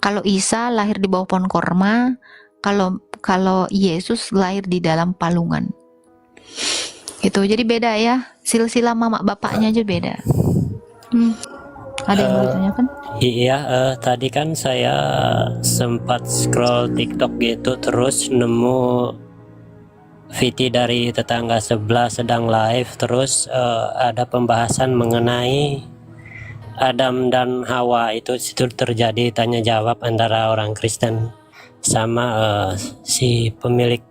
Kalau Isa lahir di bawah pohon korma, kalau kalau Yesus lahir di dalam palungan. Itu jadi beda ya, silsilah mama bapaknya aja beda. Ada yang mau ditanyakan? Iya, tadi kan saya sempat scroll TikTok gitu, terus nemu VT dari tetangga sebelah sedang live, terus ada pembahasan mengenai Adam dan Hawa. Itu situ terjadi tanya jawab antara orang Kristen sama si pemilik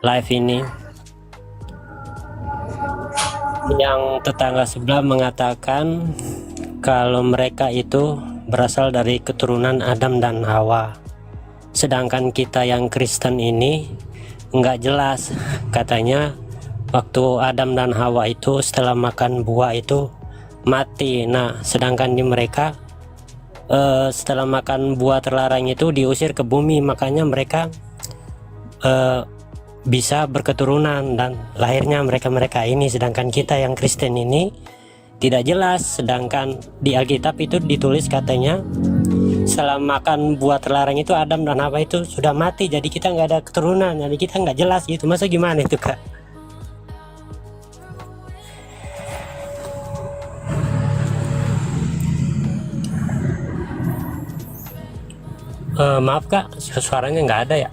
live ini. Yang tetangga sebelah mengatakan kalau mereka itu berasal dari keturunan Adam dan Hawa, sedangkan kita yang Kristen ini nggak jelas. Katanya waktu Adam dan Hawa itu setelah makan buah itu mati. Nah, sedangkan di mereka setelah makan buah terlarang itu diusir ke bumi, makanya mereka bisa berketurunan dan lahirnya mereka ini, sedangkan kita yang Kristen ini tidak jelas. Sedangkan di Alkitab itu ditulis katanya setelah makan buah terlarang itu Adam dan Hawa itu sudah mati, jadi kita nggak ada keturunan, jadi kita nggak jelas gitu. Masa gimana itu, Kak? Maaf Kak, suaranya nggak ada ya.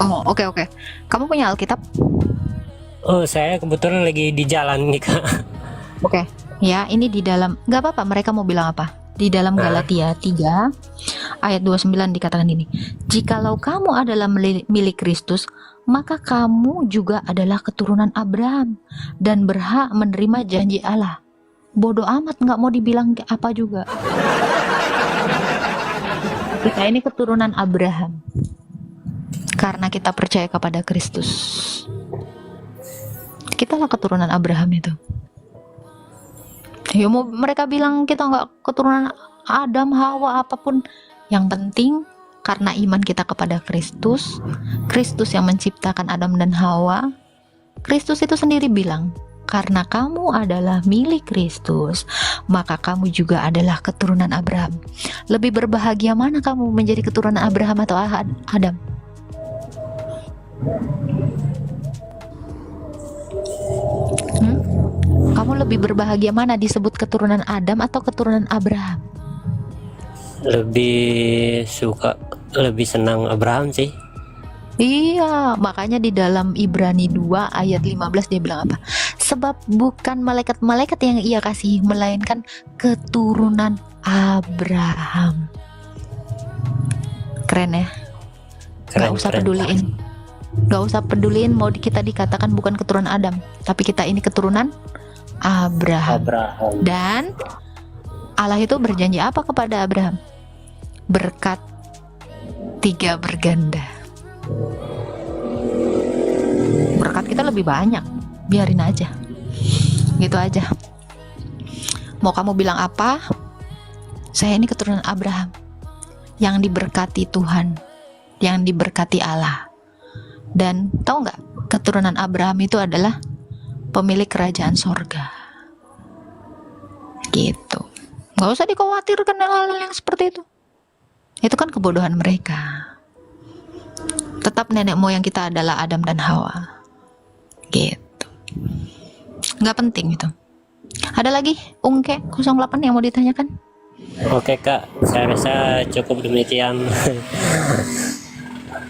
Oh, oke. Kamu punya Alkitab? Oh, saya kebetulan lagi di jalan nih Kak. Oke. Ya, ini di dalam, nggak apa-apa, mereka mau bilang apa? Di dalam Galatia 3 ayat 29 dikatakan ini, jikalau kamu adalah milik Kristus, maka kamu juga adalah keturunan Abraham dan berhak menerima janji Allah. Bodoh amat, nggak mau dibilang apa juga. Kita ini keturunan Abraham karena kita percaya kepada Kristus. Kita lah keturunan Abraham itu. Ya mau mereka bilang kita nggak keturunan Adam, Hawa, apapun. Yang penting karena iman kita kepada Kristus, Kristus yang menciptakan Adam dan Hawa. Kristus itu sendiri bilang, karena kamu adalah milik Kristus, maka kamu juga adalah keturunan Abraham. Lebih berbahagia mana kamu menjadi keturunan Abraham atau Adam? Kamu lebih berbahagia mana, disebut keturunan Adam atau keturunan Abraham? Lebih senang Abraham sih. Iya, makanya di dalam Ibrani 2 ayat 15 dia bilang apa? Sebab bukan malaikat-malaikat yang ia kasihi, melainkan keturunan Abraham. Keren ya? Gak usah peduliin. Gak usah peduliin mau kita dikatakan bukan keturunan Adam, tapi kita ini keturunan Abraham. Dan Allah itu berjanji apa kepada Abraham? Berkat 3 berganda. Berkat kita lebih banyak, biarin aja. Gitu aja. Mau kamu bilang apa? Saya ini keturunan Abraham yang diberkati Tuhan, yang diberkati Allah. Dan tahu nggak, keturunan Abraham itu adalah pemilik kerajaan sorga. Gitu. Nggak usah dikhawatirkan hal-hal yang seperti itu. Itu kan kebodohan mereka. Tetap nenek moyang kita adalah Adam dan Hawa. Gitu. Nggak penting itu. Ada lagi Ungke 08 yang mau ditanyakan? Oke Kak, saya rasa cukup demikian.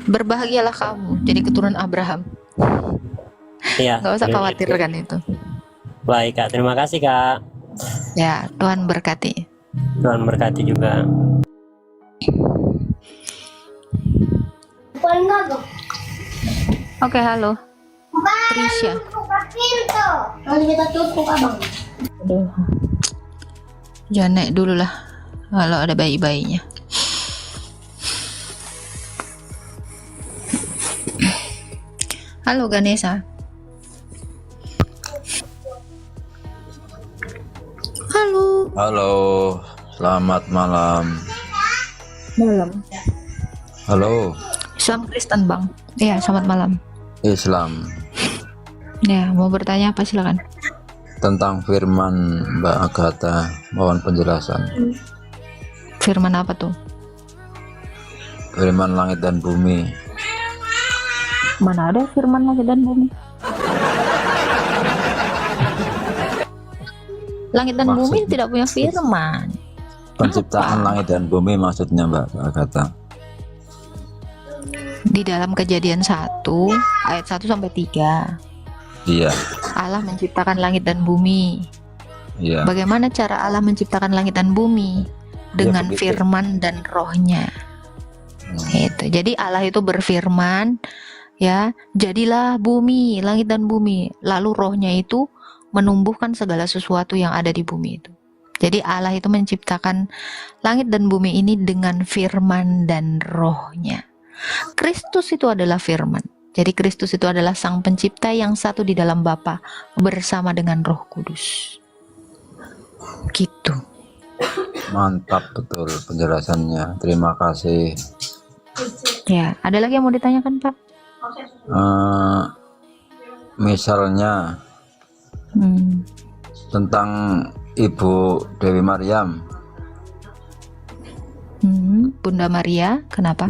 Berbahagialah kamu jadi keturunan Abraham. Iya. Nggak usah khawatirkan itu. Baik Kak, terima kasih Kak. Ya, Tuhan berkati. Tuhan berkati juga. Oke, halo. Trisha. Aduh. Jangan naik dulu lah kalau ada bayi-bayinya. Halo Ganesha. Halo, selamat malam. Halo, Islam Kristen Bang. Iya, selamat malam. Islam. Ya, mau bertanya apa silakan. Tentang firman Mbak Agatha, mohon penjelasan. Firman apa tuh? Firman langit dan bumi. Mana ada firman langit dan bumi? Langit dan bumi Maksud- tidak punya firman. Penciptaan Apa? langit dan bumi maksudnya Mbak Agatha. Di dalam Kejadian 1 ayat 1 sampai 3, Iya, Allah menciptakan langit dan bumi. iya. Bagaimana cara Allah menciptakan langit dan bumi? Dengan begitu. firman dan rohnya. Itu. Jadi Allah itu berfirman, ya, jadilah bumi, langit dan bumi. Lalu rohnya itu menumbuhkan segala sesuatu yang ada di bumi itu. Jadi Allah itu menciptakan langit dan bumi ini dengan firman dan rohnya. Kristus itu adalah firman. Jadi Kristus itu adalah sang pencipta yang satu di dalam Bapa bersama dengan Roh Kudus. Gitu. Mantap betul penjelasannya. Terima kasih. Ya, ada lagi yang mau ditanyakan, Pak? Misalnya tentang Ibu Dewi Maryam, Bunda Maria, kenapa?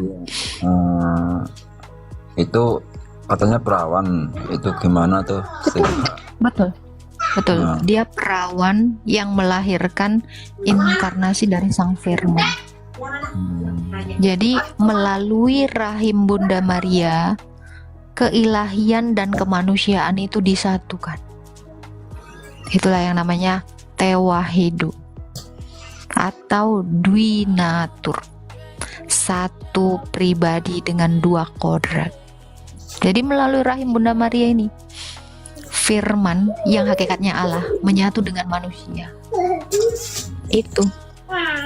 itu katanya perawan, itu gimana tuh? Betul. Betul. Nah. Dia perawan yang melahirkan inkarnasi dari Sang Firman. Jadi melalui rahim Bunda Maria, keilahian dan kemanusiaan itu disatukan. Itulah yang namanya tewahidu atau duinatur. Satu pribadi dengan dua kodrat. Jadi melalui rahim Bunda Maria ini, firman yang hakikatnya Allah menyatu dengan manusia. Itu.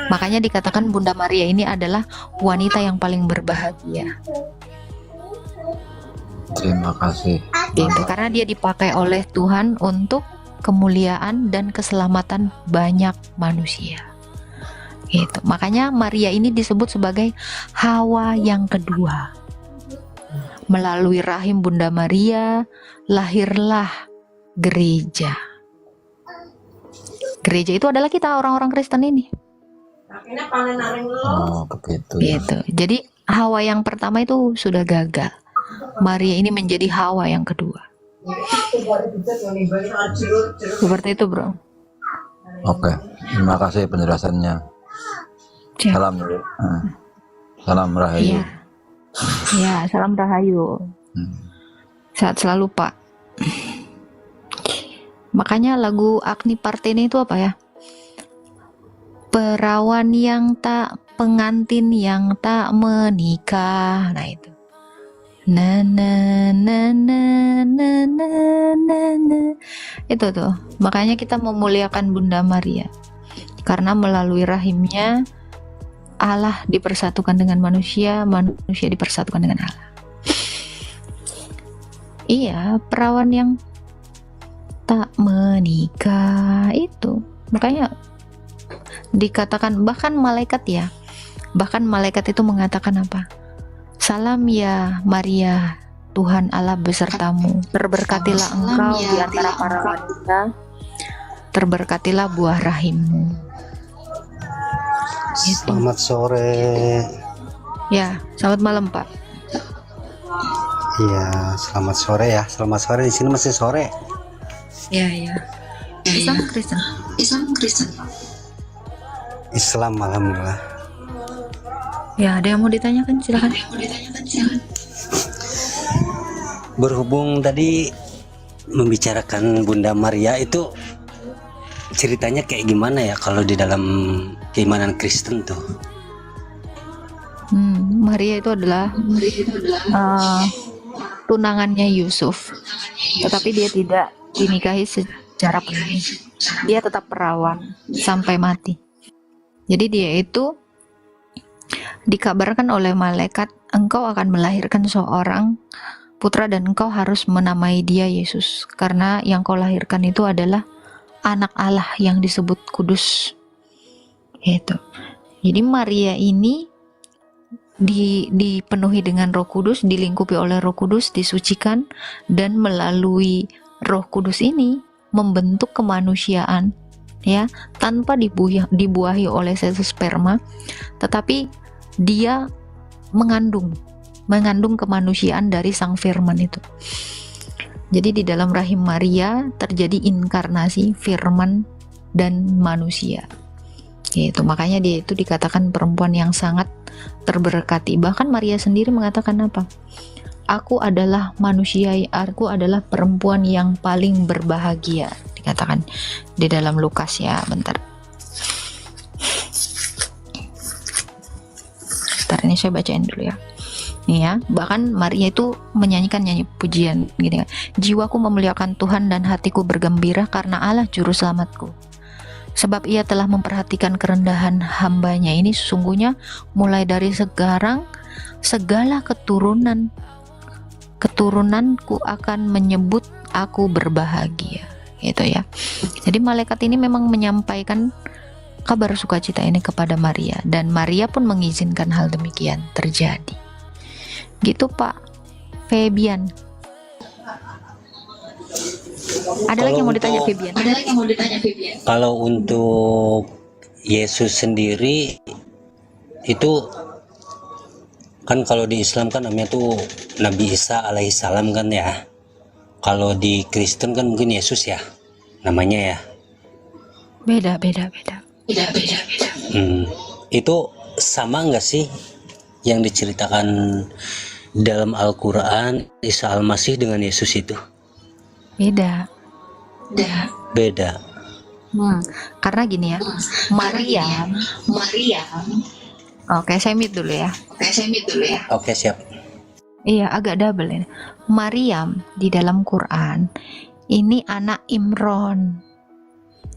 Makanya dikatakan Bunda Maria ini adalah wanita yang paling berbahagia. Terima kasih. Gitu. Karena dia dipakai oleh Tuhan untuk kemuliaan dan keselamatan banyak manusia. Gitu. Makanya Maria ini disebut sebagai Hawa yang kedua. Melalui rahim Bunda Maria lahirlah gereja. Gereja itu adalah kita orang-orang Kristen ini. Oh, begitu ya. Gitu. Jadi Hawa yang pertama itu sudah gagal. Maria ini menjadi Hawa yang kedua. Seperti itu, Bro. Oke, terima kasih penjelasannya. Siap. Salam, salam rahayu. Iya. Ya, salam rahayu. Sehat selalu, Pak. Makanya lagu Agni Partene itu apa ya? Perawan yang tak, pengantin yang tak menikah. Nah itu. Na na na na na na na na. Itu tuh. Makanya kita memuliakan Bunda Maria. Karena melalui rahimnya Allah dipersatukan dengan manusia, manusia dipersatukan dengan Allah. Iya, perawan yang tak menikah itu. Makanya dikatakan, bahkan malaikat ya. Bahkan malaikat itu mengatakan apa? Salam ya Maria, Tuhan Allah besertamu. Terberkatilah engkau di antara para wanita. Terberkatilah buah rahimmu. Gitu. Selamat sore. Ya, selamat malam Pak. Iya, selamat sore ya. Selamat sore, di sini masih sore. Ya, ya. Islam Kristen. Islam, alhamdulillah. Ya, ada yang mau ditanyakan? Silakan. Berhubung tadi membicarakan Bunda Maria itu, ceritanya kayak gimana ya kalau di dalam keimanan Kristen tuh? Maria itu adalah tunangannya Yusuf, tetapi dia tidak dinikahi secara penuh. Dia tetap perawan sampai mati. Jadi dia itu dikabarkan oleh malaikat, engkau akan melahirkan seorang putra dan engkau harus menamai dia Yesus, karena yang kau lahirkan itu adalah anak Allah yang disebut kudus. Gitu. Jadi Maria ini dipenuhi dengan Roh Kudus, dilingkupi oleh Roh Kudus, disucikan, dan melalui Roh Kudus ini membentuk kemanusiaan ya, tanpa dibuahi oleh sel sperma, tetapi dia mengandung kemanusiaan dari sang firman itu. Jadi di dalam rahim Maria terjadi inkarnasi firman dan manusia. Itu makanya dia itu dikatakan perempuan yang sangat terberkati. Bahkan Maria sendiri mengatakan apa? Aku adalah manusia, aku adalah perempuan yang paling berbahagia, dikatakan di dalam Lukas ya. Bentar ini saya bacain dulu ya. Nih ya, bahkan Maria itu menyanyikan nyanyi pujian gini kan. Jiwaku memuliakan Tuhan dan hatiku bergembira karena Allah juru selamatku. Sebab ia telah memperhatikan kerendahan hambanya ini, sesungguhnya mulai dari sekarang segala keturunanku akan menyebut aku berbahagia. Gitu ya. Jadi malaikat ini memang menyampaikan kabar sukacita ini kepada Maria, dan Maria pun mengizinkan hal demikian terjadi. Gitu Pak Febian. Ada lagi yang mau ditanya Febian? Kalau untuk Yesus sendiri itu kan kalau di Islam kan namanya tuh Nabi Isa alaihissalam kan ya. Kalau di Kristen kan mungkin Yesus ya namanya ya. Beda. Itu sama nggak sih yang diceritakan dalam Al-Quran Isa Al-Masih dengan Yesus itu? Beda. Karena gini ya, Maria. Oke, saya mute dulu ya. Oke, siap. Iya, agak double ini. Maryam di dalam Quran ini anak Imron,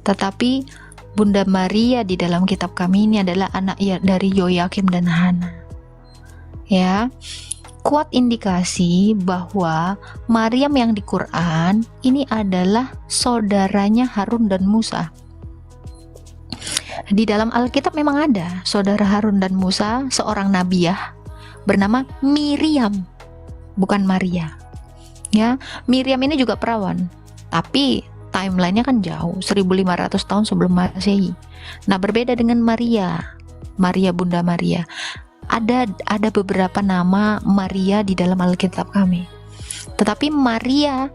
tetapi Bunda Maria di dalam kitab kami ini adalah anak dari Yoyakim dan Hana. Ya, kuat indikasi bahwa Maryam yang di Quran ini adalah saudaranya Harun dan Musa. Di dalam Alkitab memang ada saudara Harun dan Musa, seorang nabiyah bernama Miriam, bukan Maria. Ya, Miriam ini juga perawan, tapi timelinenya kan jauh, 1500 tahun sebelum Masehi. Nah, berbeda dengan Maria, Bunda Maria. Ada beberapa nama Maria di dalam Alkitab kami. Tetapi Maria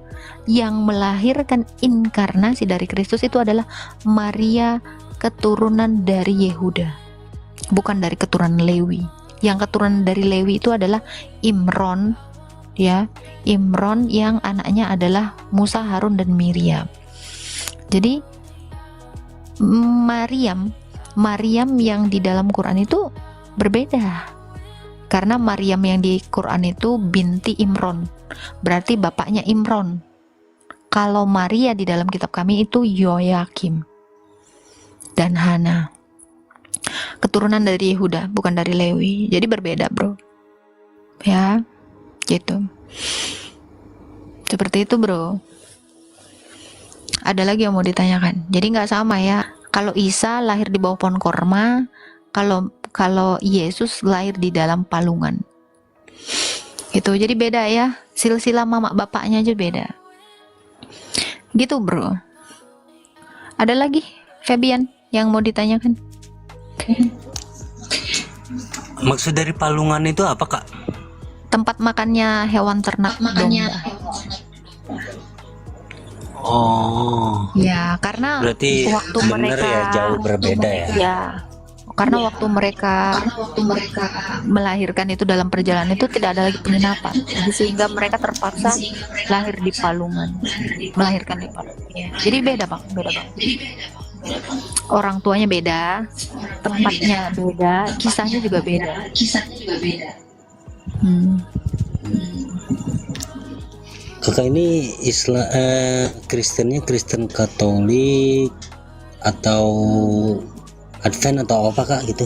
yang melahirkan inkarnasi dari Kristus itu adalah Maria keturunan dari Yehuda, bukan dari keturunan Lewi. Yang keturunan dari Lewi itu adalah Imron, ya. Imron yang anaknya adalah Musa, Harun dan Miriam. Jadi Maryam yang di dalam Quran itu berbeda, karena Maryam yang di Quran itu binti Imron, berarti bapaknya Imron. Kalau Maria di dalam kitab kami itu Yoyakim dan Hana, keturunan dari Yehuda, bukan dari Lewi. Jadi berbeda bro, ya gitu. Seperti itu bro. Ada lagi yang mau ditanyakan? Jadi nggak sama ya. Kalau Isa lahir di bawah pohon korma, kalau Yesus lahir di dalam palungan. Gitu. Jadi beda ya. Silsilah mama bapaknya aja beda. Gitu bro. Ada lagi Febian yang mau ditanyakan? Maksud dari palungan itu apa kak? Tempat makannya hewan ternak domba. Oh. Ya, karena berarti waktu bener mereka ya jauh berbeda ya. Ya, karena waktu mereka melahirkan itu dalam perjalanan itu tidak ada lagi penginapan, sehingga mereka terpaksa lahir di palungan, melahirkan di palungan. Ya. Jadi beda bang. Orang tuanya beda, tempatnya beda, kisahnya juga beda. Kakak ini Kristennya Kristen Katolik atau Advent atau apa kak gitu?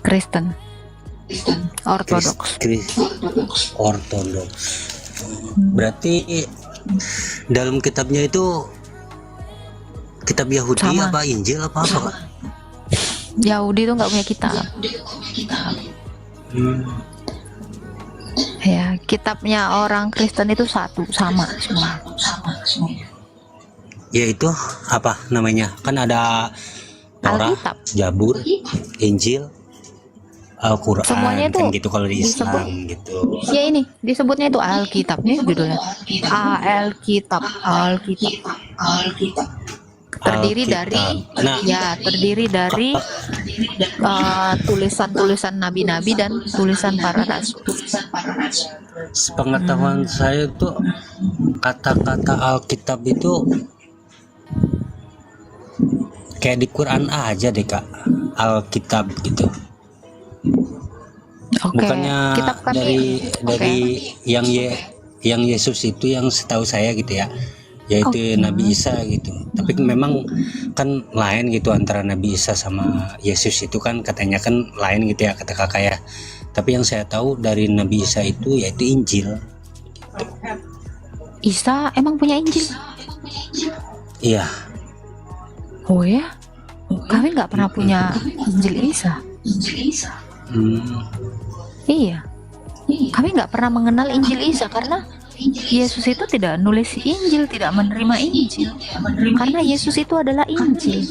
Kristen. Ortodoks. Ortodoks. Berarti dalam kitabnya itu kitab Yahudi Sama. apa Injil apa kak? Yahudi itu nggak punya kitab. Ya, kitabnya orang Kristen itu sama semua. Yaitu apa namanya? Kan ada Torah, Alkitab. Zabur, Injil, Al-Quran, Semuanya itu kan gitu kalau di disebut, Islam gitu. ya ini disebutnya itu Alkitab nih judulnya. Alkitab, Alkitab. Terdiri dari, Alkitab. Nah, terdiri dari tulisan-tulisan nabi-nabi dan tulisan para rasul. sepengetahuan saya tuh kata-kata Alkitab itu kayak di Quran aja deh Kak, Alkitab gitu. Oke, Bukannya kitab kami. dari yang Yesus itu yang setahu saya gitu ya, yaitu Nabi Isa gitu. Tapi memang kan lain gitu antara Nabi Isa sama Yesus itu kan katanya kan lain gitu ya kata kakak ya. Tapi yang saya tahu dari Nabi Isa itu yaitu Injil. Isa emang punya Injil? Iya. Oh ya? Kami nggak pernah punya Injil Isa. Hmm, Iya, kami nggak pernah mengenal Injil Isa karena Yesus itu tidak nulis Injil, tidak menerima Injil. Karena Yesus itu adalah Injil.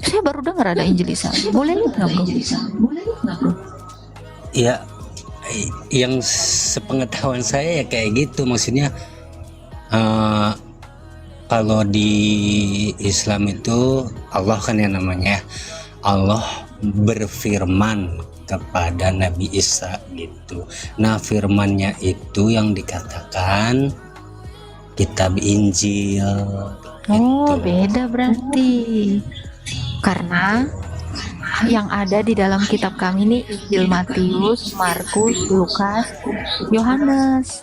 Saya baru dengar ada Injil Isa. Boleh lihat nggak bro? ya yang sepengetahuan saya ya kayak gitu maksudnya. Kalau di Islam itu Allah kan yang namanya Allah berfirman kepada Nabi Isa gitu. Nah firmannya itu yang dikatakan kitab Injil Oh, gitu. beda berarti. Karena yang ada di dalam kitab kami ini Injil Matius, Markus, Lukas, Yohanes.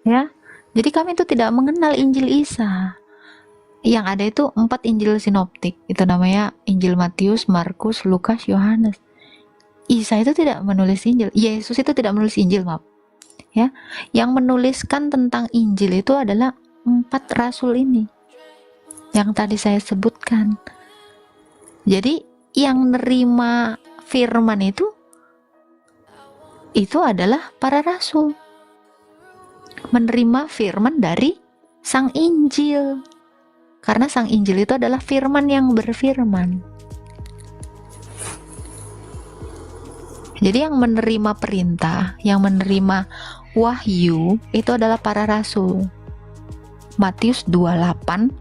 Ya. Jadi kami itu tidak mengenal Injil Isa. Yang ada itu 4 Injil sinoptik. Itu namanya Injil Matius, Markus, Lukas, Yohanes. Isa itu tidak menulis Injil. Yesus itu tidak menulis Injil, maaf. Ya. Yang menuliskan tentang Injil itu adalah 4 rasul ini. Yang tadi saya sebutkan. Jadi yang nerima firman itu adalah para rasul. Menerima firman dari Sang Injil. Karena Sang Injil itu adalah firman yang berfirman. Jadi yang menerima perintah, yang menerima wahyu itu adalah para rasul. Matius 28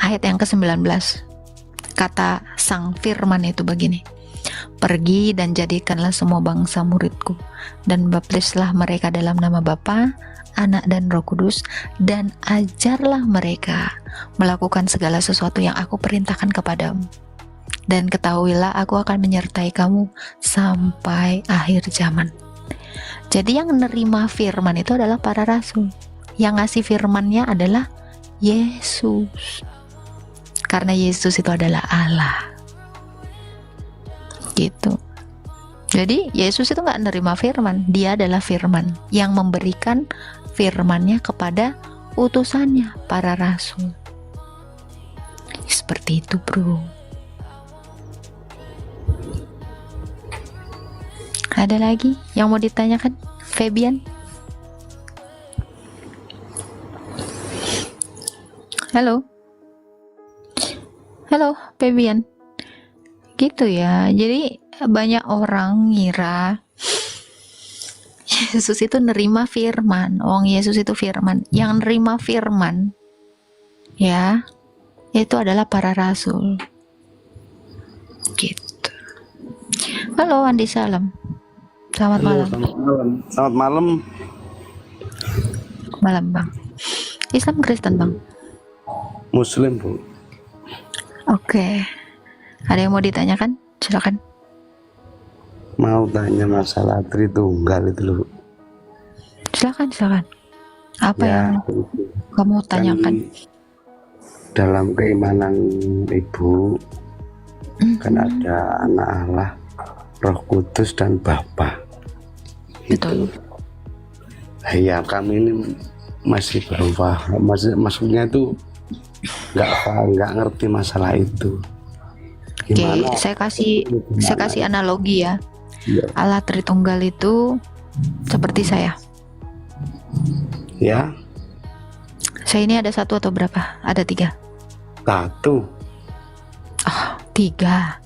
ayat yang ke-19. Kata Sang Firman itu begini. Pergi dan jadikanlah semua bangsa muridku, dan baptislah mereka dalam nama Bapa, Anak dan Roh Kudus, dan ajarlah mereka melakukan segala sesuatu yang aku perintahkan kepadamu. Dan ketahuilah aku akan menyertai kamu sampai akhir zaman. Jadi yang menerima firman itu adalah para rasul. Yang ngasih firmannya adalah Yesus. Karena Yesus itu adalah Allah. Gitu. Jadi Yesus itu nggak nerima firman, dia adalah firman yang memberikan firmannya kepada utusannya, para rasul. Seperti itu bro. Ada lagi yang mau ditanyakan, Fabian? Halo, Fabian. Gitu ya. Jadi banyak orang ngira Yesus itu nerima firman. Yesus itu firman. Yang nerima firman ya, itu adalah para rasul. Gitu. Halo Andi, salam. Selamat malam. Selamat malam. Malam Bang. Islam Kristen Bang? Muslim Bu. Oke. Ada yang mau ditanyakan? Silakan. Mau tanya masalah Tritunggal itu loh. Silakan. Apa Ya, yang kamu tanyakan? dalam keimanan Ibu kan ada anak Allah, Roh Kudus dan Bapa. Betul. Ya kami ini masih belum paham. Maksudnya itu nggak ngerti masalah itu. Oke, Gimana? saya kasih analogi ya. Ya. Allah Tritunggal itu seperti saya. Ya, Saya ini ada satu atau berapa? Ada 3. 1. 3.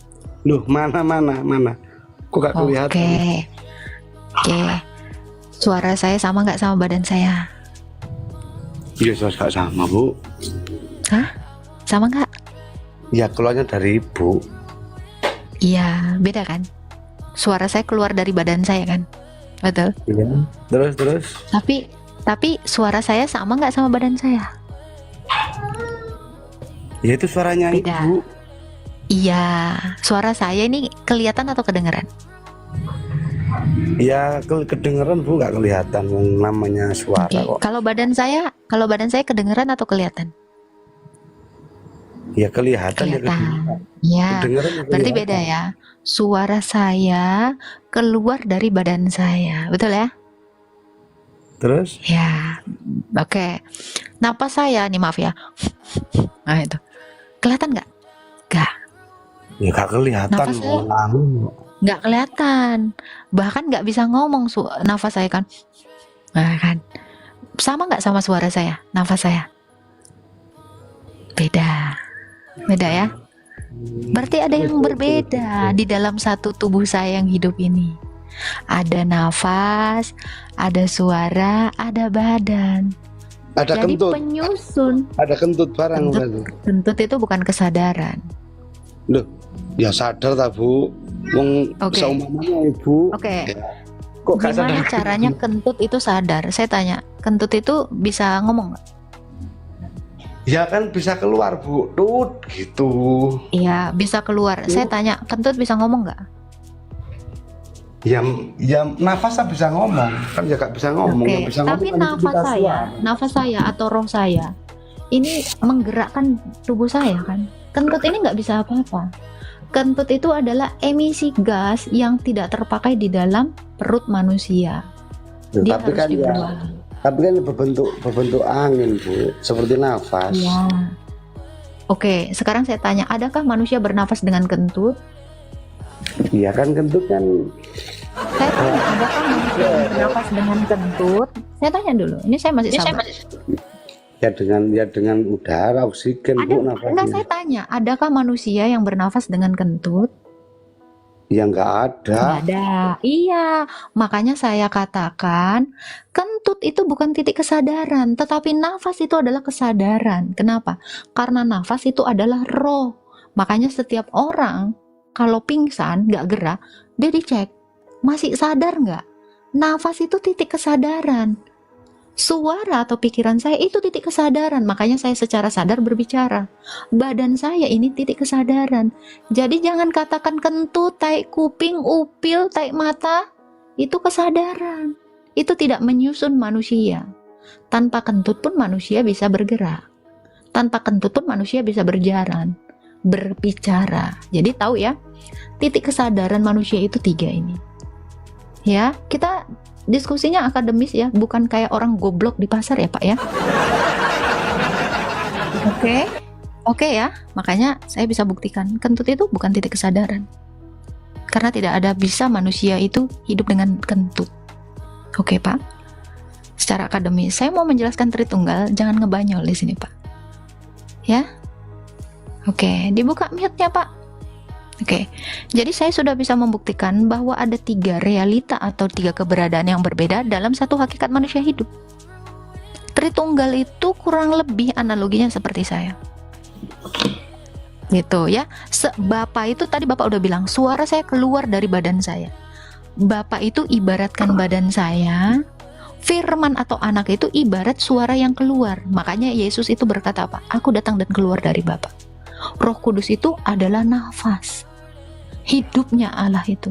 Loh, mana? Kok gak kelihatan? Oke. Suara saya sama nggak sama badan saya? Ya, gak sama, Bu. Hah? Sama nggak? Ya, keluarnya dari Ibu. Iya, beda kan? Suara saya keluar dari badan saya kan? Betul. Iya. Terus. Tapi suara saya sama nggak sama badan saya? Ya, itu suaranya Beda. Ibu. Iya, suara saya ini kelihatan atau kedengeran? Ya, kedengeran, Bu, gak kelihatan yang namanya suara Oke. kok. Kalau badan saya kedengeran atau kelihatan? Ya, kelihatan. Ya, Kedengeran ya berarti kelihatan. beda ya. Suara saya keluar dari badan saya, betul ya? Terus? Ya, oke. Napas saya nih, maaf ya. Nah itu, kelihatan nggak? Nggak, Ya, gak kelihatan. Nafasnya- Bu. nggak kelihatan. Bahkan nggak bisa ngomong nafas saya kan. Nah kan, sama nggak sama suara saya, nafas saya? Beda ya. Berarti ada yang berbeda di dalam satu tubuh saya yang hidup ini. Ada nafas, ada suara, ada badan. Ada Jadi kentut. penyusun. Ada kentut barang. Kentut. berarti. Kentut itu bukan kesadaran. Loh, ya sadar tak, Bu? Wong Oke. seumpamanya Ibu. Oke. Kok gak sadar? Gimana caranya kentut itu sadar? Saya tanya, kentut itu bisa ngomong nggak? Ya kan bisa keluar, Bu. Tut gitu. Iya, bisa keluar. Saya tanya, kentut bisa ngomong nggak? Ya nafasnya bisa ngomong. Kan ya gak bisa ngomong. Oke, Yang bisa tapi ngomong kan nafas saya atau roh saya ini menggerakkan tubuh saya kan. Kentut ini nggak bisa apa-apa. Kentut itu adalah emisi gas yang tidak terpakai di dalam perut manusia. Loh, Dia tapi harus kan ya, dibuang. tapi kan berbentuk angin, Bu. Seperti nafas. Ya. Oke, sekarang saya tanya, adakah manusia bernafas dengan kentut? Iya kan kentut kan. Saya tanya, adakah manusia yang bernafas dengan kentut? Saya tanya dulu, ini saya masih sabar. Ya dengan udara, oksigen, Bu, Enggak, nafasnya. saya tanya, adakah manusia yang bernafas dengan kentut? Ya nggak ada. Nggak ada. Iya, makanya saya katakan kentut itu bukan titik kesadaran, tetapi nafas itu adalah kesadaran. Kenapa? Karena nafas itu adalah roh. Makanya setiap orang kalau pingsan, nggak gerak, dia dicek, masih sadar nggak? Nafas itu titik kesadaran. Suara atau pikiran saya itu titik kesadaran, makanya saya secara sadar berbicara. Badan saya ini titik kesadaran. Jadi jangan katakan kentut, taik kuping, upil, taik mata. Itu kesadaran. Itu tidak menyusun manusia. Tanpa kentut pun manusia bisa bergerak. Tanpa kentut pun manusia bisa berjalan, berbicara. Jadi tahu ya, titik kesadaran manusia itu 3 ini. Ya, kita diskusinya akademis ya, bukan kayak orang goblok di pasar ya Pak ya. Oke ya, makanya saya bisa buktikan kentut itu bukan titik kesadaran. Karena tidak ada bisa manusia itu hidup dengan kentut. Oke Pak, secara akademis saya mau menjelaskan Tritunggal, jangan ngebanyol di sini Pak. Ya, oke, dibuka mute-nya Pak. Oke, jadi saya sudah bisa membuktikan bahwa ada 3 realita atau 3 keberadaan yang berbeda dalam satu hakikat manusia hidup. Tritunggal itu kurang lebih analoginya seperti saya. Gitu ya. Bapak itu tadi Bapak udah bilang, suara saya keluar dari badan saya. Bapak itu ibaratkan badan saya, firman atau anak itu ibarat suara yang keluar. Makanya Yesus itu berkata apa? Aku datang dan keluar dari Bapa. Roh Kudus itu adalah nafas. Hidupnya Allah itu.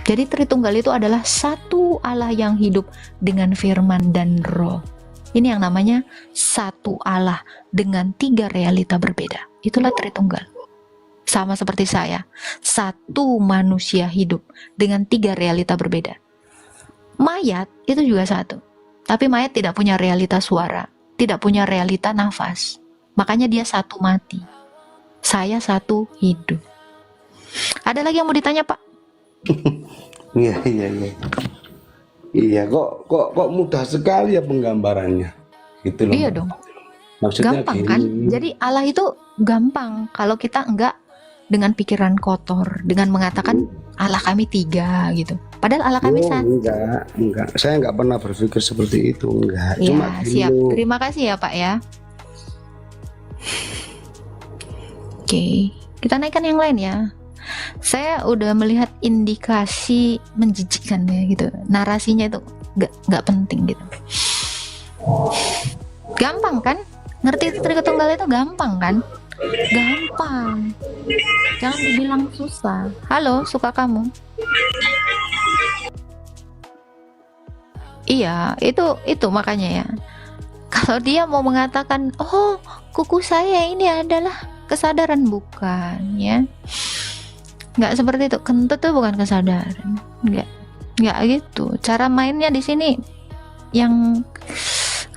Jadi Tritunggal itu adalah satu Allah yang hidup dengan firman dan roh. Ini yang namanya satu Allah dengan 3 realita berbeda. Itulah Tritunggal. Sama seperti saya, satu manusia hidup dengan 3 realita berbeda. Mayat itu juga satu. Tapi mayat tidak punya realita suara, tidak punya realita nafas. Makanya dia satu mati. Saya satu hidup. Ada lagi yang mau ditanya Pak? Iya. Iya, kok mudah sekali ya penggambarannya. Gitu loh. Iya Mbak. dong, Maksudnya gampang gini. kan? Jadi Allah itu gampang kalau kita enggak dengan pikiran kotor, dengan mengatakan Allah kami 3 gitu. Padahal Allah kami Oh, satu. enggak. Saya enggak pernah berpikir seperti itu, enggak. Cuma Ya, gini siap. loh. Terima kasih ya, Pak ya. Oke, kita naikkan yang lain ya. Saya udah melihat indikasi menjijikkan ya gitu. Narasinya itu nggak penting gitu. Gampang kan? Ngerti Trika Tunggal itu gampang kan? Gampang. Jangan dibilang susah. Halo, suka kamu? Iya, itu makanya ya. Kalau dia mau mengatakan, oh, kuku saya ini adalah kesadaran, bukan ya. Nggak seperti itu. Kentut tuh bukan kesadaran. Nggak gitu. Cara mainnya di sini yang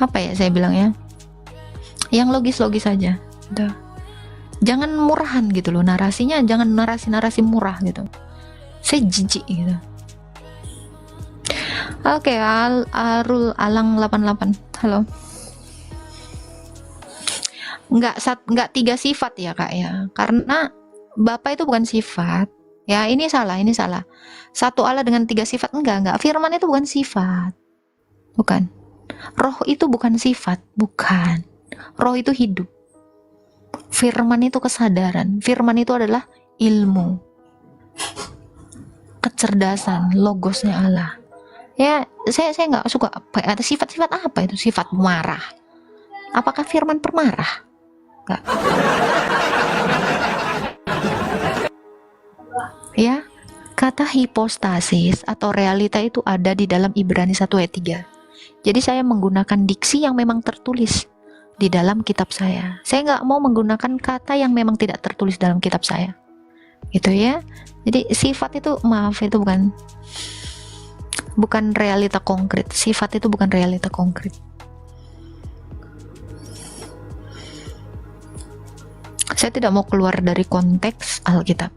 apa ya saya bilang ya? Yang logis-logis saja. Gitu. Jangan murahan gitu loh narasinya. Jangan narasi-narasi murah gitu. Saya jijik gitu. Oke, Arul Alang 88. Halo. Nggak 3 sifat ya Kak ya. Karena Bapa itu bukan sifat. Ya, ini salah. Satu Allah dengan 3 sifat, enggak. Firman itu bukan sifat. Bukan. Roh itu bukan sifat, bukan. Roh itu hidup. Firman itu kesadaran. Firman itu adalah ilmu. Kecerdasan, logosnya Allah. Ya, saya nggak suka ada sifat-sifat apa itu? Sifat marah. Apakah firman pemarah? Enggak. Ya, kata hipostasis atau realita itu ada di dalam Ibrani 1 ayat 3. Jadi saya menggunakan diksi yang memang tertulis di dalam kitab saya. Saya nggak mau menggunakan kata yang memang tidak tertulis dalam kitab saya. Gitu ya. Jadi sifat itu, maaf, itu bukan realita konkret. Sifat itu bukan realita konkret. Saya tidak mau keluar dari konteks Alkitab.